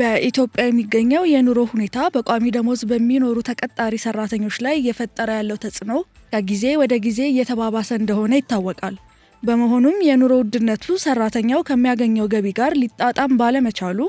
በኢትዮጵያ የሚገኘው የኑሮ ሁኔታ በቋሚ ደሞዝ በሚኖሩ ተቀጣሪ ሰራተኞች ላይ እየፈጠረ ያለው ተጽዕኖ ከጊዜ ወደ ጊዜ እየተባባሰ እንደሆነ ይታወቃል። በመሆኑም የኑሮ ውድነቱ ሰራተኛው ከሚያገኘው ገቢ ጋር ሊጣጣም ባለመቻሉ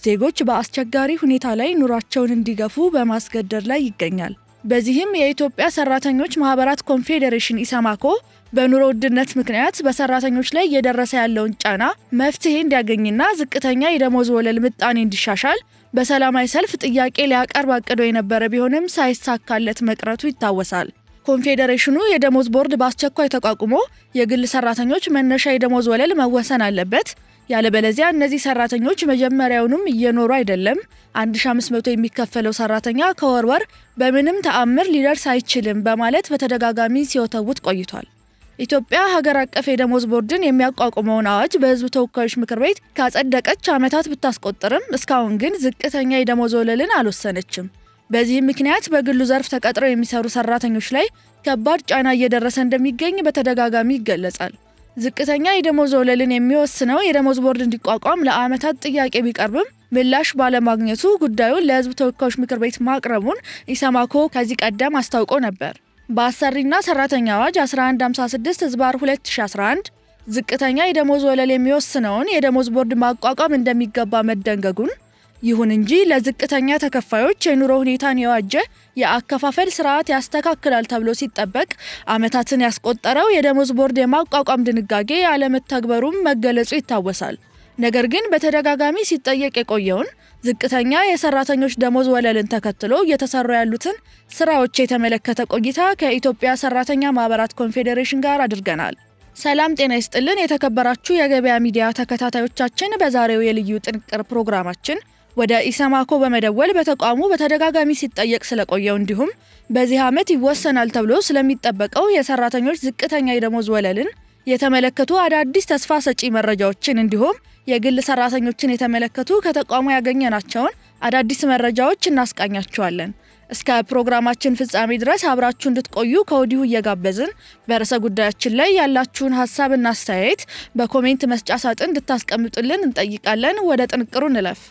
ዜጎች በአስቸጋሪ ሁኔታ ላይ ኑሯቸውን እንዲገፉ በማስገደድ ላይ ይገኛል። በዚህም የኢትዮጵያ ሰራተኞች ማህበራት ኮንፌዴሬሽን ኢሰማኮ በኑሮ ውድነት ምክንያት በሰራተኞች ላይ እየደረሰ ያለውን ጫና መፍትሄ እንዲያገኝና ዝቅተኛ የደሞዝ ወለል ምጣኔ እንዲሻሻል በሰላማዊ ሰልፍ ጥያቄ ሊያቀርብ አቅዶ የነበረ ቢሆንም ሳይሳካለት መቅረቱ ይታወሳል። ኮንፌዴሬሽኑ የደሞዝ ቦርድ በአስቸኳይ ተቋቁሞ የግል ሰራተኞች መነሻ የደሞዝ ወለል መወሰን አለበት፣ ያለበለዚያ እነዚህ ሰራተኞች መጀመሪያውንም እየኖሩ አይደለም፣ 1500 የሚከፈለው ሰራተኛ ከወር ወር በምንም ተአምር ሊደርስ አይችልም በማለት በተደጋጋሚ ሲወተውት ቆይቷል። ኢትዮጵያ ሀገር አቀፍ የደሞዝ ቦርድን የሚያቋቁመውን አዋጅ በሕዝብ ተወካዮች ምክር ቤት ካጸደቀች ዓመታት ብታስቆጥርም እስካሁን ግን ዝቅተኛ የደሞዝ ወለልን አልወሰነችም። በዚህም ምክንያት በግሉ ዘርፍ ተቀጥረው የሚሰሩ ሰራተኞች ላይ ከባድ ጫና እየደረሰ እንደሚገኝ በተደጋጋሚ ይገለጻል። ዝቅተኛ የደሞዝ ወለልን የሚወስነው የደሞዝ ቦርድ እንዲቋቋም ለዓመታት ጥያቄ ቢቀርብም ምላሽ ባለማግኘቱ ጉዳዩን ለሕዝብ ተወካዮች ምክር ቤት ማቅረቡን ኢሰማኮ ከዚህ ቀደም አስታውቆ ነበር። በአሰሪና ሰራተኛ አዋጅ 1156/2011 ዝቅተኛ የደሞዝ ወለል የሚወስነውን የደሞዝ ቦርድ ማቋቋም እንደሚገባ መደንገጉን፣ ይሁን እንጂ ለዝቅተኛ ተከፋዮች የኑሮ ሁኔታን የዋጀ የአከፋፈል ስርዓት ያስተካክላል ተብሎ ሲጠበቅ ዓመታትን ያስቆጠረው የደሞዝ ቦርድ የማቋቋም ድንጋጌ አለመተግበሩም መገለጹ ይታወሳል። ነገር ግን በተደጋጋሚ ሲጠየቅ የቆየውን ዝቅተኛ የሰራተኞች ደሞዝ ወለልን ተከትሎ እየተሰሩ ያሉትን ስራዎች የተመለከተ ቆይታ ከኢትዮጵያ ሰራተኛ ማህበራት ኮንፌዴሬሽን ጋር አድርገናል። ሰላም ጤና ይስጥልን የተከበራችሁ የገበያ ሚዲያ ተከታታዮቻችን፣ በዛሬው የልዩ ጥንቅር ፕሮግራማችን ወደ ኢሰማኮ በመደወል በተቋሙ በተደጋጋሚ ሲጠየቅ ስለቆየው እንዲሁም በዚህ ዓመት ይወሰናል ተብሎ ስለሚጠበቀው የሰራተኞች ዝቅተኛ የደሞዝ ወለልን የተመለከቱ አዳዲስ ተስፋ ሰጪ መረጃዎችን እንዲሁም የግል ሰራተኞችን የተመለከቱ ከተቋሙ ያገኘናቸውን አዳዲስ መረጃዎች እናስቃኛችኋለን። እስከ ፕሮግራማችን ፍጻሜ ድረስ አብራችሁ እንድትቆዩ ከወዲሁ እየጋበዝን በርዕሰ ጉዳያችን ላይ ያላችሁን ሐሳብና አስተያየት በኮሜንት መስጫ ሳጥን እንድታስቀምጡልን እንጠይቃለን። ወደ ጥንቅሩ እንለፍ።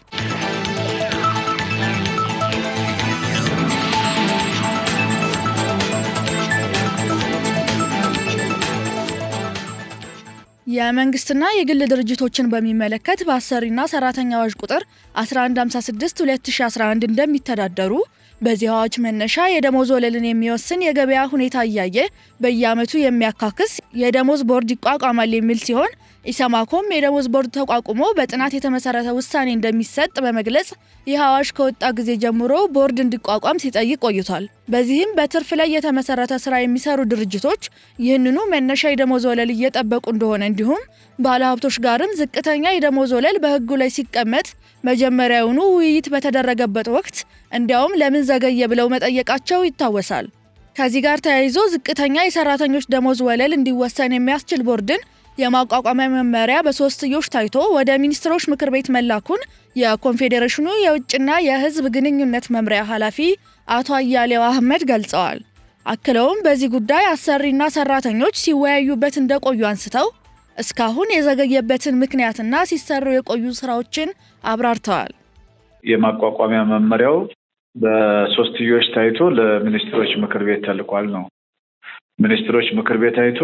የመንግስትና የግል ድርጅቶችን በሚመለከት በአሰሪና ሰራተኛ አዋጅ ቁጥር 1156/2011 እንደሚተዳደሩ በዚህ አዋጅ መነሻ የደሞዝ ወለልን የሚወስን የገበያ ሁኔታ እያየ በየዓመቱ የሚያካክስ የደሞዝ ቦርድ ይቋቋማል የሚል ሲሆን ኢሰማኮም የደሞዝ ቦርድ ተቋቁሞ በጥናት የተመሰረተ ውሳኔ እንደሚሰጥ በመግለጽ ይህ አዋጅ ከወጣ ጊዜ ጀምሮ ቦርድ እንዲቋቋም ሲጠይቅ ቆይቷል። በዚህም በትርፍ ላይ የተመሰረተ ስራ የሚሰሩ ድርጅቶች ይህንኑ መነሻ የደሞዝ ወለል እየጠበቁ እንደሆነ እንዲሁም ባለሀብቶች ጋርም ዝቅተኛ የደሞዝ ወለል በሕጉ ላይ ሲቀመጥ መጀመሪያውኑ ውይይት በተደረገበት ወቅት እንዲያውም ለምን ዘገየ ብለው መጠየቃቸው ይታወሳል። ከዚህ ጋር ተያይዞ ዝቅተኛ የሰራተኞች ደሞዝ ወለል እንዲወሰን የሚያስችል ቦርድን የማቋቋሚያ መመሪያ በሶስትዮሽ ታይቶ ወደ ሚኒስትሮች ምክር ቤት መላኩን የኮንፌዴሬሽኑ የውጭና የሕዝብ ግንኙነት መምሪያ ኃላፊ አቶ አያሌው አህመድ ገልጸዋል። አክለውም በዚህ ጉዳይ አሰሪና ሰራተኞች ሲወያዩበት እንደቆዩ አንስተው እስካሁን የዘገየበትን ምክንያትና ሲሰሩ የቆዩ ስራዎችን አብራርተዋል። የማቋቋሚያ መመሪያው በሶስትዮሽ ታይቶ ለሚኒስትሮች ምክር ቤት ተልኳል ነው። ሚኒስትሮች ምክር ቤት አይቶ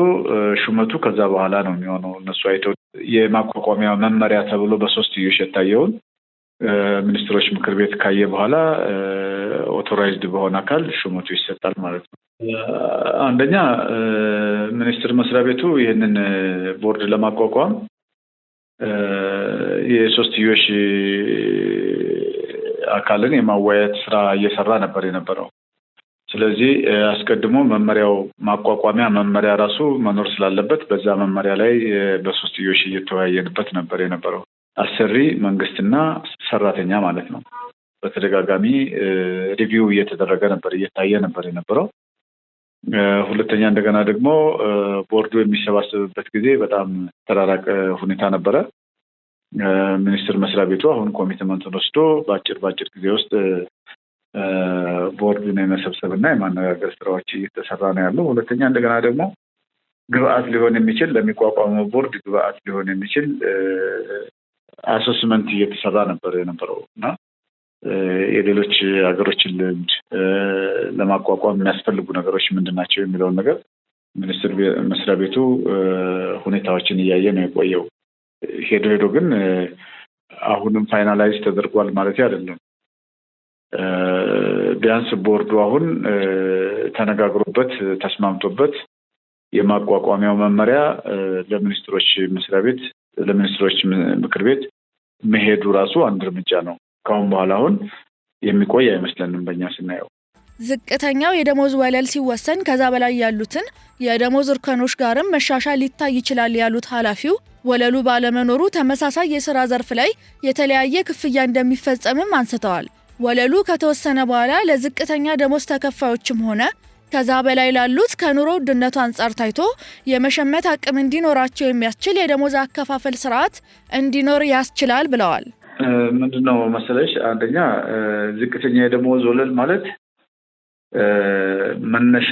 ሹመቱ ከዛ በኋላ ነው የሚሆነው። እነሱ አይተው የማቋቋሚያ መመሪያ ተብሎ በሶስትዮሽ የታየውን ሚኒስትሮች ምክር ቤት ካየ በኋላ ኦቶራይዝድ በሆነ አካል ሹመቱ ይሰጣል ማለት ነው። አንደኛ ሚኒስትር መስሪያ ቤቱ ይህንን ቦርድ ለማቋቋም የሶስትዮሽ አካልን የማወያየት ስራ እየሰራ ነበር የነበረው። ስለዚህ አስቀድሞ መመሪያው ማቋቋሚያ መመሪያ ራሱ መኖር ስላለበት በዛ መመሪያ ላይ በሶስትዮሽ እየተወያየንበት ነበር የነበረው። አሰሪ መንግስትና ሰራተኛ ማለት ነው። በተደጋጋሚ ሪቪው እየተደረገ ነበር፣ እየታየ ነበር የነበረው። ሁለተኛ እንደገና ደግሞ ቦርዱ የሚሰባሰብበት ጊዜ በጣም ተራራቀ ሁኔታ ነበረ። ሚኒስትር መስሪያ ቤቱ አሁን ኮሚትመንቱን ወስዶ በአጭር ጊዜ ውስጥ ቦርዱን የመሰብሰብና የማነጋገር ስራዎች እየተሰራ ነው ያለው። ሁለተኛ እንደገና ደግሞ ግብአት ሊሆን የሚችል ለሚቋቋመው ቦርድ ግብአት ሊሆን የሚችል አሰስመንት እየተሰራ ነበር የነበረውና የሌሎች ሀገሮችን ልምድ ለማቋቋም የሚያስፈልጉ ነገሮች ምንድናቸው የሚለውን ነገር ሚኒስትር መስሪያ ቤቱ ሁኔታዎችን እያየ ነው የቆየው። ሄዶ ግን አሁንም ፋይናላይዝ ተደርጓል ማለት አይደለም። ቢያንስ ቦርዱ አሁን ተነጋግሮበት ተስማምቶበት የማቋቋሚያው መመሪያ ለሚኒስትሮች መስሪያ ቤት ለሚኒስትሮች ምክር ቤት መሄዱ ራሱ አንድ እርምጃ ነው። ካሁን በኋላ አሁን የሚቆይ አይመስለንም በእኛ ስናየው። ዝቅተኛው የደሞዝ ወለል ሲወሰን ከዛ በላይ ያሉትን የደሞዝ እርከኖች ጋርም መሻሻል ሊታይ ይችላል ያሉት ኃላፊው ወለሉ ባለመኖሩ ተመሳሳይ የሥራ ዘርፍ ላይ የተለያየ ክፍያ እንደሚፈጸምም አንስተዋል። ወለሉ ከተወሰነ በኋላ ለዝቅተኛ ደሞዝ ተከፋዮችም ሆነ ከዛ በላይ ላሉት ከኑሮ ውድነቱ አንጻር ታይቶ የመሸመት አቅም እንዲኖራቸው የሚያስችል የደሞዝ አከፋፈል ስርዓት እንዲኖር ያስችላል ብለዋል። ምንድነው መሰለሽ፣ አንደኛ ዝቅተኛ የደሞዝ ወለል ማለት መነሻ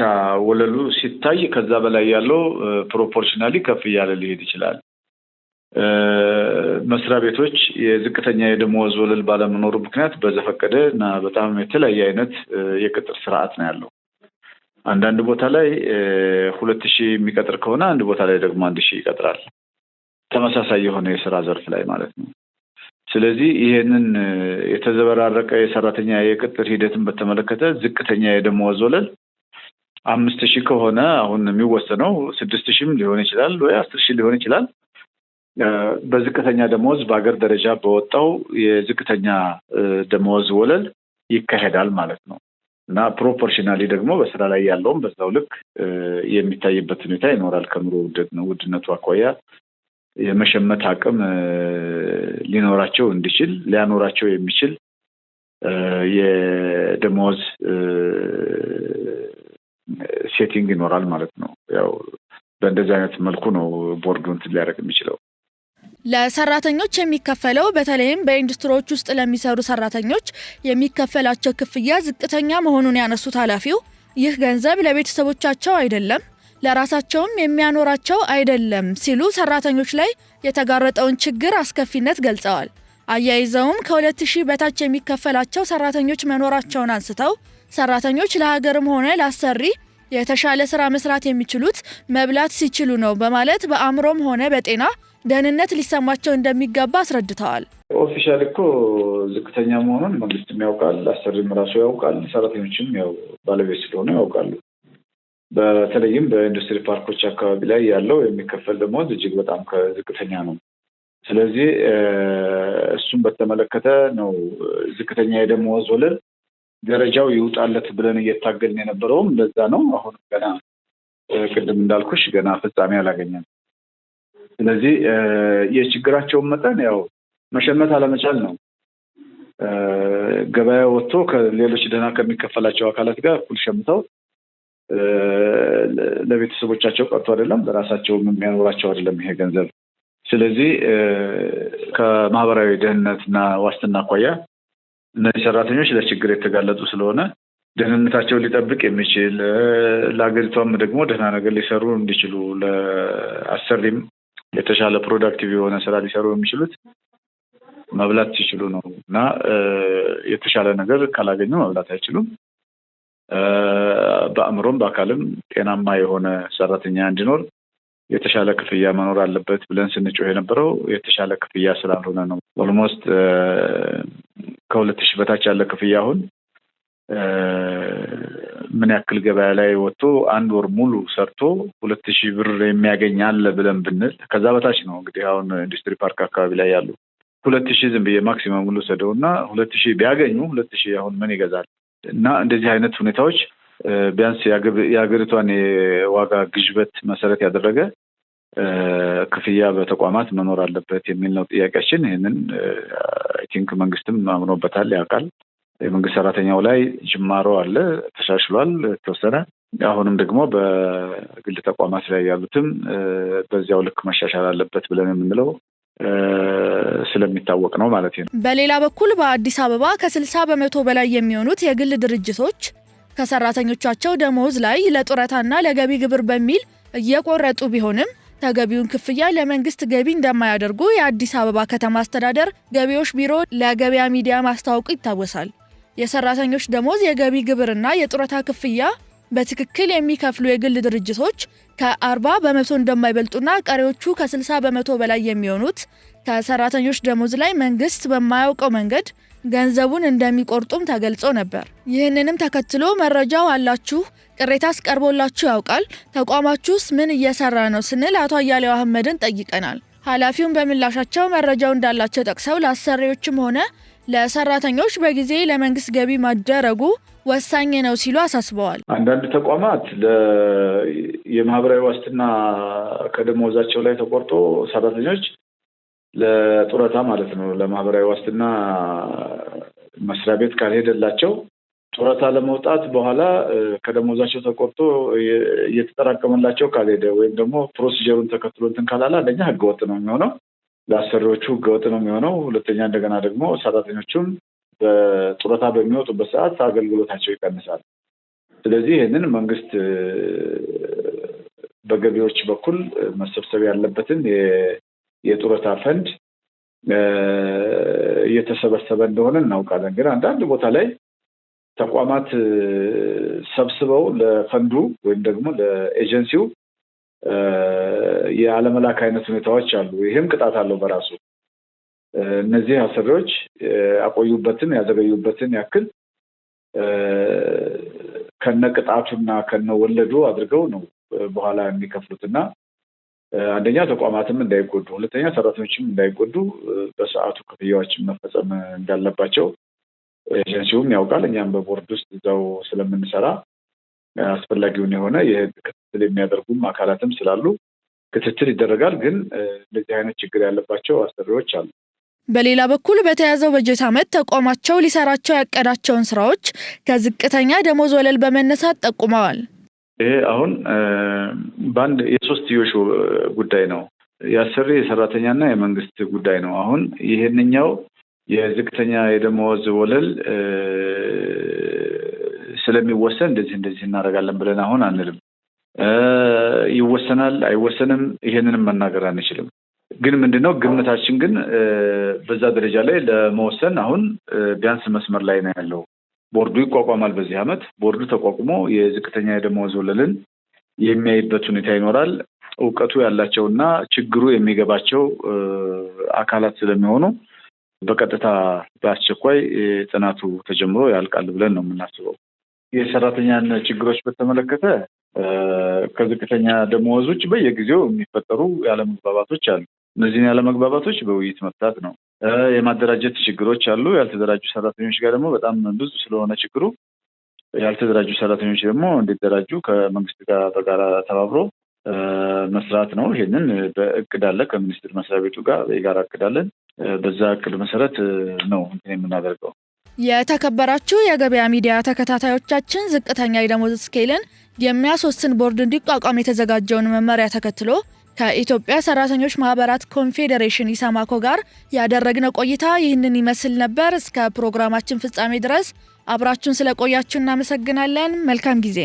ወለሉ ሲታይ ከዛ በላይ ያለው ፕሮፖርሽናሊ ከፍ እያለ ሊሄድ ይችላል። መስሪያ ቤቶች የዝቅተኛ የደሞዝ ወለል ባለመኖሩ ምክንያት በዘፈቀደ እና በጣም የተለያየ አይነት የቅጥር ስርዓት ነው ያለው። አንዳንድ ቦታ ላይ 2000 የሚቀጥር ከሆነ አንድ ቦታ ላይ ደግሞ 1000 ይቀጥራል። ተመሳሳይ የሆነ የሥራ ዘርፍ ላይ ማለት ነው። ስለዚህ ይሄንን የተዘበራረቀ የሰራተኛ የቅጥር ሂደትን በተመለከተ ዝቅተኛ የደሞዝ ወለል 5000 ከሆነ አሁን የሚወሰነው 6000ም ሊሆን ይችላል ወይ 10000 ሊሆን ይችላል። በዝቅተኛ ደሞዝ በአገር ደረጃ በወጣው የዝቅተኛ ደሞዝ ወለል ይካሄዳል ማለት ነው እና ፕሮፖርሽናሊ ደግሞ በስራ ላይ ያለውም በዛው ልክ የሚታይበት ሁኔታ ይኖራል። ከኑሮ ውድነቱ አኳያ የመሸመት አቅም ሊኖራቸው እንዲችል ሊያኖራቸው የሚችል የደሞዝ ሴቲንግ ይኖራል ማለት ነው። ያው በእንደዚህ አይነት መልኩ ነው ቦርዱ እንትን ሊያደርግ የሚችለው። ለሰራተኞች የሚከፈለው በተለይም በኢንዱስትሪዎች ውስጥ ለሚሰሩ ሰራተኞች የሚከፈላቸው ክፍያ ዝቅተኛ መሆኑን ያነሱት ኃላፊው ይህ ገንዘብ ለቤተሰቦቻቸው አይደለም ለራሳቸውም የሚያኖራቸው አይደለም ሲሉ ሰራተኞች ላይ የተጋረጠውን ችግር አስከፊነት ገልጸዋል። አያይዘውም ከ2000 በታች የሚከፈላቸው ሰራተኞች መኖራቸውን አንስተው ሰራተኞች ለሀገርም ሆነ ለአሰሪ የተሻለ ስራ መስራት የሚችሉት መብላት ሲችሉ ነው በማለት በአእምሮም ሆነ በጤና ደህንነት ሊሰማቸው እንደሚገባ አስረድተዋል። ኦፊሻሊ እኮ ዝቅተኛ መሆኑን መንግስትም ያውቃል፣ አሰሪም ራሱ ያውቃል፣ ሰራተኞችም ያው ባለቤት ስለሆነ ያውቃሉ። በተለይም በኢንዱስትሪ ፓርኮች አካባቢ ላይ ያለው የሚከፈል ደሞዝ እጅግ በጣም ከዝቅተኛ ነው። ስለዚህ እሱን በተመለከተ ነው ዝቅተኛ የደሞዝ ወለል ደረጃው ይውጣለት ብለን እየታገልን የነበረውም እንደዛ ነው። አሁን ገና ቅድም እንዳልኩሽ ገና ፍጻሜ አላገኘም። ስለዚህ የችግራቸውን መጠን ያው መሸመት አለመቻል ነው። ገበያ ወጥቶ ከሌሎች ደህና ከሚከፈላቸው አካላት ጋር እኩል ሸምተው ለቤተሰቦቻቸው ቀርቶ አይደለም ለራሳቸው የሚያኖራቸው አይደለም ይሄ ገንዘብ። ስለዚህ ከማህበራዊ ደህንነትና ዋስትና አኳያ እነዚህ ሰራተኞች ለችግር የተጋለጡ ስለሆነ ደህንነታቸውን ሊጠብቅ የሚችል ለሀገሪቷም ደግሞ ደህና ነገር ሊሰሩ እንዲችሉ ለአሰሪም የተሻለ ፕሮዳክቲቭ የሆነ ስራ ሊሰሩ የሚችሉት መብላት ሲችሉ ነው እና የተሻለ ነገር ካላገኙ መብላት አይችሉም። በአእምሮም በአካልም ጤናማ የሆነ ሰራተኛ እንዲኖር የተሻለ ክፍያ መኖር አለበት ብለን ስንጮህ የነበረው የተሻለ ክፍያ ስላልሆነ ነው። ኦልሞስት ከ2000 በታች ያለ ክፍያ አሁን ምን ያክል ገበያ ላይ ወጥቶ አንድ ወር ሙሉ ሰርቶ 2000 ብር የሚያገኝ አለ ብለን ብንል ከዛ በታች ነው። እንግዲህ አሁን ኢንዱስትሪ ፓርክ አካባቢ ላይ ያሉ 2000 ዝም ብዬ ማክሲመም ሙሉ ሰደውና 2000 ቢያገኙ 2000 አሁን ምን ይገዛል? እና እንደዚህ አይነት ሁኔታዎች ቢያንስ የሀገሪቷን የዋጋ ግሽበት መሰረት ያደረገ ክፍያ በተቋማት መኖር አለበት የሚል ነው ጥያቄያችን። ይህንን አይ ቲንክ መንግስትም አምኖበታል፣ ያውቃል። የመንግስት ሰራተኛው ላይ ጅማሮ አለ፣ ተሻሽሏል ተወሰነ። አሁንም ደግሞ በግል ተቋማት ላይ ያሉትም በዚያው ልክ መሻሻል አለበት ብለን የምንለው ስለሚታወቅ ነው ማለት ነው። በሌላ በኩል በአዲስ አበባ ከ60 በመቶ በላይ የሚሆኑት የግል ድርጅቶች ከሰራተኞቻቸው ደሞዝ ላይ ለጡረታና ለገቢ ግብር በሚል እየቆረጡ ቢሆንም ተገቢውን ክፍያ ለመንግስት ገቢ እንደማያደርጉ የአዲስ አበባ ከተማ አስተዳደር ገቢዎች ቢሮ ለገበያ ሚዲያ ማስታወቁ ይታወሳል። የሰራተኞች ደሞዝ፣ የገቢ ግብርና የጡረታ ክፍያ በትክክል የሚከፍሉ የግል ድርጅቶች ከ40 በመቶ እንደማይበልጡና ቀሪዎቹ ከ60 በመቶ በላይ የሚሆኑት ከሰራተኞች ደሞዝ ላይ መንግስት በማያውቀው መንገድ ገንዘቡን እንደሚቆርጡም ተገልጾ ነበር። ይህንንም ተከትሎ መረጃው አላችሁ? ቅሬታስ ቀርቦላችሁ ያውቃል? ተቋማችሁስ ምን እየሰራ ነው ስንል አቶ አያሌው አህመድን ጠይቀናል። ኃላፊውን በምላሻቸው መረጃው እንዳላቸው ጠቅሰው ለአሰሪዎችም ሆነ ለሰራተኞች በጊዜ ለመንግስት ገቢ ማደረጉ ወሳኝ ነው ሲሉ አሳስበዋል። አንዳንድ ተቋማት የማህበራዊ ዋስትና ከደሞዛቸው ላይ ተቆርጦ ሰራተኞች ለጡረታ ማለት ነው ለማህበራዊ ዋስትና መስሪያ ቤት ካልሄደላቸው ጡረታ ለመውጣት በኋላ ከደሞዛቸው ተቆርጦ እየተጠራቀመላቸው ካልሄደ ወይም ደግሞ ፕሮሲጀሩን ተከትሎ እንትን ካላላ አንደኛ ህገወጥ ነው የሚሆነው፣ ለአሰሪዎቹ ህገወጥ ነው የሚሆነው። ሁለተኛ እንደገና ደግሞ ሰራተኞቹም በጡረታ በሚወጡበት ሰዓት አገልግሎታቸው ይቀንሳል። ስለዚህ ይህንን መንግስት በገቢዎች በኩል መሰብሰብ ያለበትን የጡረታ ፈንድ እየተሰበሰበ እንደሆነ እናውቃለን። ግን አንዳንድ ቦታ ላይ ተቋማት ሰብስበው ለፈንዱ ወይም ደግሞ ለኤጀንሲው የአለመላክ አይነት ሁኔታዎች አሉ። ይህም ቅጣት አለው በራሱ። እነዚህ አሰሪዎች ያቆዩበትን ያዘገዩበትን ያክል ከነ ቅጣቱና ከነ ወለዱ አድርገው ነው በኋላ የሚከፍሉትና አንደኛ ተቋማትም እንዳይጎዱ፣ ሁለተኛ ሰራተኞችም እንዳይጎዱ በሰዓቱ ክፍያዎችን መፈጸም እንዳለባቸው ኤጀንሲውም ያውቃል። እኛም በቦርድ ውስጥ እዛው ስለምንሰራ አስፈላጊውን የሆነ የህግ ክትትል የሚያደርጉም አካላትም ስላሉ ክትትል ይደረጋል። ግን እንደዚህ አይነት ችግር ያለባቸው አሰሪዎች አሉ። በሌላ በኩል በተያዘው በጀት ዓመት ተቋማቸው ሊሰራቸው ያቀዳቸውን ስራዎች ከዝቅተኛ ደሞዝ ወለል በመነሳት ጠቁመዋል። ይሄ አሁን በአንድ የሶስትዮሽ ጉዳይ ነው። የአሰሪ የሰራተኛና የመንግስት ጉዳይ ነው። አሁን ይሄንኛው የዝቅተኛ የደሞዝ ወለል ስለሚወሰን እንደዚህ እናደርጋለን ብለን አሁን አንልም። ይወሰናል አይወሰንም ይሄንንም መናገር አንችልም። ግን ምንድነው ግምታችን ግን በዛ ደረጃ ላይ ለመወሰን አሁን ቢያንስ መስመር ላይ ነው ያለው። ቦርዱ ይቋቋማል። በዚህ ዓመት ቦርዱ ተቋቁሞ የዝቅተኛ የደሞዝ ወለልን የሚያይበት ሁኔታ ይኖራል። እውቀቱ ያላቸውና ችግሩ የሚገባቸው አካላት ስለሚሆኑ በቀጥታ በአስቸኳይ ጥናቱ ተጀምሮ ያልቃል ብለን ነው የምናስበው። የሰራተኛን ችግሮች በተመለከተ ከዝቅተኛ ደሞዝ ውጭ በየጊዜው የሚፈጠሩ ያለመግባባቶች አሉ። እነዚህን ያለመግባባቶች በውይይት መፍታት ነው። የማደራጀት ችግሮች አሉ። ያልተደራጁ ሰራተኞች ጋር ደግሞ በጣም ብዙ ስለሆነ ችግሩ ያልተደራጁ ሰራተኞች ደግሞ እንዲደራጁ ከመንግስት ጋር በጋራ ተባብሮ መስራት ነው። ይሄንን በእቅድ አለ። ከሚኒስቴር መስሪያ ቤቱ ጋር የጋራ እቅድ አለን። በዛ እቅድ መሰረት ነው የምናደርገው። የተከበራችሁ የገበያ ሚዲያ ተከታታዮቻችን ዝቅተኛ የደሞዝ ስኬልን የሚያስወስን ቦርድ እንዲቋቋም የተዘጋጀውን መመሪያ ተከትሎ ከኢትዮጵያ ሰራተኞች ማህበራት ኮንፌዴሬሽን ኢሰማኮ ጋር ያደረግነው ቆይታ ይህንን ይመስል ነበር። እስከ ፕሮግራማችን ፍጻሜ ድረስ አብራችሁን ስለቆያችሁ እናመሰግናለን። መልካም ጊዜ።